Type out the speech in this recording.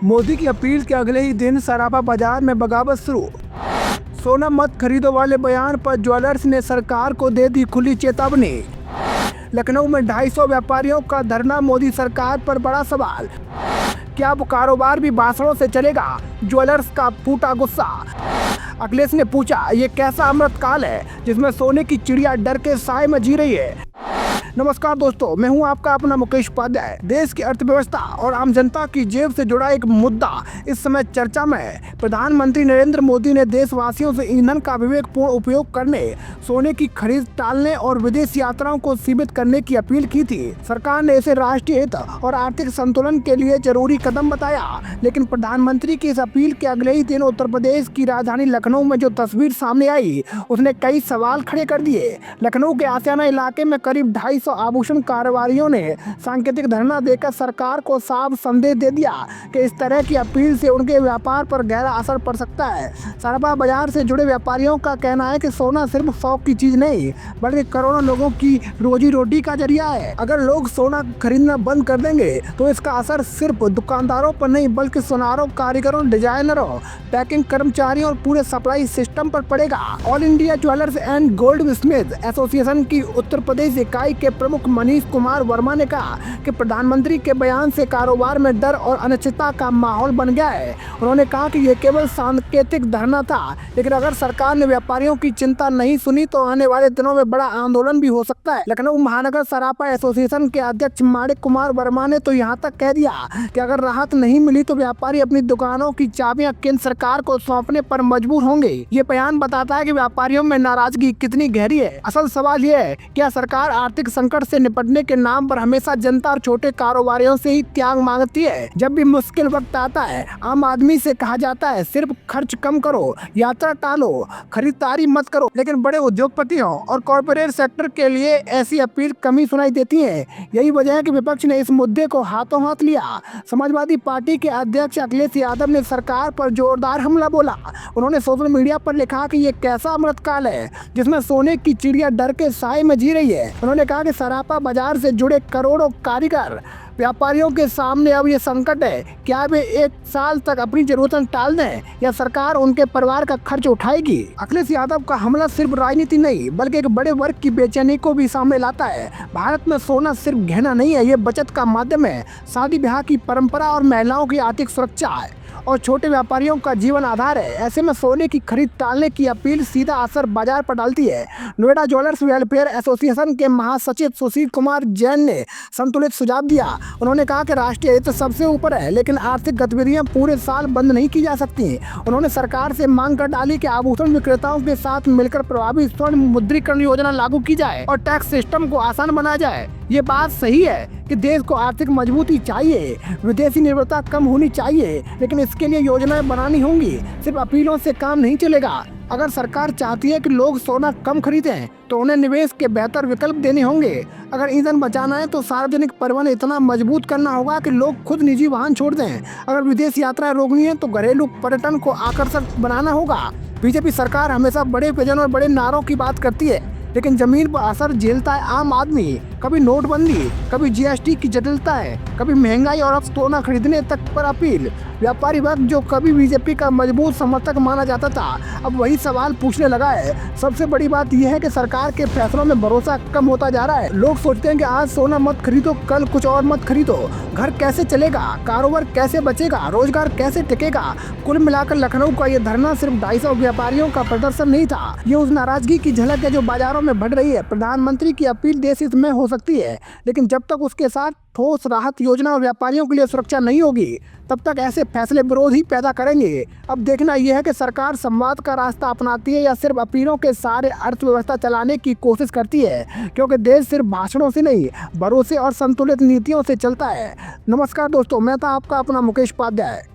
मोदी की अपील के अगले ही दिन सराफा बाजार में बगावत शुरू। सोना मत खरीदो वाले बयान पर ज्वेलर्स ने सरकार को दे दी खुली चेतावनी। लखनऊ में 250 व्यापारियों का धरना, मोदी सरकार पर बड़ा सवाल। क्या वो कारोबार भी भाषणों से चलेगा? ज्वेलर्स का फूटा गुस्सा। अखिलेश ने पूछा, ये कैसा अमृतकाल है जिसमें सोने की चिड़िया डर के साए में जी रही है। नमस्कार दोस्तों, मैं हूं आपका अपना मुकेश उपाध्याय। देश की अर्थव्यवस्था और आम जनता की जेब से जुड़ा एक मुद्दा इस समय चर्चा में है। प्रधानमंत्री नरेंद्र मोदी ने देशवासियों से ईंधन का विवेकपूर्ण उपयोग करने, सोने की खरीद टालने और विदेश यात्राओं को सीमित करने की अपील की थी। सरकार ने इसे राष्ट्रीय हित और आर्थिक संतुलन के लिए जरूरी कदम बताया, लेकिन प्रधानमंत्री की इस अपील के अगले ही दिन उत्तर प्रदेश की राजधानी लखनऊ में जो तस्वीर सामने आई, उसने कई सवाल खड़े कर दिए। लखनऊ के आशियाना इलाके में करीब 250 आभूषण कारोबारियों ने सांकेतिक धरना देकर सरकार को साफ संदेश दे दिया कि इस तरह की अपील से उनके व्यापार पर गहरा असर पड़ सकता है। सराफा बाजार से जुड़े व्यापारियों का कहना है कि सोना सिर्फ शौक की चीज नहीं, बल्कि करोड़ों लोगों की रोजी रोटी का जरिया है। अगर लोग सोना खरीदना बंद कर देंगे तो इसका असर सिर्फ दुकानदारों पर नहीं, बल्कि सुनारों, कारीगरों, डिजाइनरों, पैकिंग कर्मचारियों और पूरे सप्लाई सिस्टम पर पड़ेगा। All India jewellers and gold Smith association की उत्तर प्रदेश इकाई के प्रमुख मनीष कुमार वर्मा ने कहा कि प्रधानमंत्री के बयान से कारोबार में डर और अनिश्चितता का माहौल बन गया है। उन्होंने कहा कि ये केवल सांकेतिक धरना था, लेकिन अगर सरकार ने व्यापारियों की चिंता नहीं सुनी तो आने वाले दिनों में बड़ा आंदोलन भी हो सकता है। लखनऊ महानगर सराफा एसोसिएशन के अध्यक्ष माणिक कुमार वर्मा ने तो यहाँ तक कह दिया कि अगर राहत नहीं मिली तो व्यापारी अपनी दुकानों की चाबियां केंद्र सरकार को सौंपने पर मजबूर होंगे। ये बयान बताता है कि व्यापारियों में नाराजगी कितनी गहरी है। असल सवाल ये है, क्या सरकार आर्थिक संकट से निपटने के नाम पर हमेशा जनता और छोटे कारोबारियों से ही त्याग मांगती है? जब भी मुश्किल वक्त आता है, आम आदमी से कहा जाता है सिर्फ खर्च कम करो, यात्रा टालो, खरीदारी मत करो, लेकिन बड़े उद्योगपतियों और कॉर्पोरेट सेक्टर के लिए ऐसी अपील कम ही सुनाई देती है। यही वजह है कि विपक्ष ने इस मुद्दे को हाथों हाथ लिया। समाजवादी पार्टी के अध्यक्ष अखिलेश यादव ने सरकार पर जोरदार हमला बोला। उन्होंने सोशल मीडिया पर लिखा कि ये कैसा अमृतकाल है जिसमें सोने की चिड़िया डर के साए में जी रही है। उन्होंने कहा कि सराफा बाजार से जुड़े करोड़ों कारीगर व्यापारियों के सामने अब ये संकट है, क्या वे 1 साल तक अपनी जरूरतें टाल दें या सरकार उनके परिवार का खर्च उठाएगी। अखिलेश यादव का हमला सिर्फ राजनीति नहीं, बल्कि एक बड़े वर्ग की बेचैनी को भी सामने लाता है। भारत में सोना सिर्फ गहना नहीं है, ये बचत का माध्यम है, शादी ब्याह की परंपरा और महिलाओं की आर्थिक सुरक्षा है और छोटे व्यापारियों का जीवन आधार है। ऐसे में सोने की खरीद टालने की अपील सीधा असर बाजार पर डालती है। नोएडा ज्वेलर्स वेलफेयर एसोसिएशन के महासचिव सुशील कुमार जैन ने संतुलित सुझाव दिया। उन्होंने कहा कि राष्ट्रीय हित सबसे ऊपर है, लेकिन आर्थिक गतिविधियां पूरे साल बंद नहीं की जा सकती। उन्होंने सरकार से मांग कर डाली कि आभूषण विक्रेताओं के साथ मिलकर प्रभावी स्वर्ण मुद्रीकरण योजना लागू की जाए और टैक्स सिस्टम को आसान बनाया जाए। ये बात सही है कि देश को आर्थिक मजबूती चाहिए, विदेशी निर्भरता कम होनी चाहिए, लेकिन इसके लिए योजनाएं बनानी होंगी। सिर्फ अपीलों से काम नहीं चलेगा। अगर सरकार चाहती है कि लोग सोना कम खरीदें तो उन्हें निवेश के बेहतर विकल्प देने होंगे। अगर ईंधन बचाना है तो सार्वजनिक परिवहन इतना मजबूत करना होगा कि लोग खुद निजी वाहन छोड़ दें। अगर विदेश यात्रा रोकनी है तो घरेलू पर्यटन को आकर्षक बनाना होगा। बीजेपी सरकार हमेशा बड़े विजन और बड़े नारों की बात करती है, लेकिन जमीन पर असर झेलता है आम आदमी। कभी नोटबंदी, कभी जीएसटी की जटिलता है, कभी महंगाई और अब सोना खरीदने तक पर अपील। व्यापारी वर्ग जो कभी बीजेपी का मजबूत समर्थक माना जाता था, अब वही सवाल पूछने लगा है। सबसे बड़ी बात यह है कि सरकार के फैसलों में भरोसा कम होता जा रहा है। लोग सोचते हैं कि आज सोना मत खरीदो, कल कुछ और मत खरीदो। घर कैसे चलेगा, कारोबार कैसे बचेगा, रोजगार कैसे टिकेगा। कुल मिलाकर लखनऊ का ये धरना सिर्फ 250 व्यापारियों का प्रदर्शन नहीं था, ये उस नाराजगी की झलक है जो बाजारों में बढ़ रही है। प्रधानमंत्री की अपील देश हित में हो सकती है, लेकिन जब तक उसके साथ ठोस राहत योजना और व्यापारियों के लिए सुरक्षा नहीं होगी, तब तक ऐसे फैसले विरोध ही पैदा करेंगे। अब देखना यह है कि सरकार संवाद का रास्ता अपनाती है या सिर्फ अपीलों के सहारे अर्थव्यवस्था चलाने की कोशिश करती है, क्योंकि देश सिर्फ भाषणों से नहीं, भरोसे और संतुलित नीतियों से चलता है। नमस्कार दोस्तों, मैं था आपका अपना मुकेश उपाध्याय।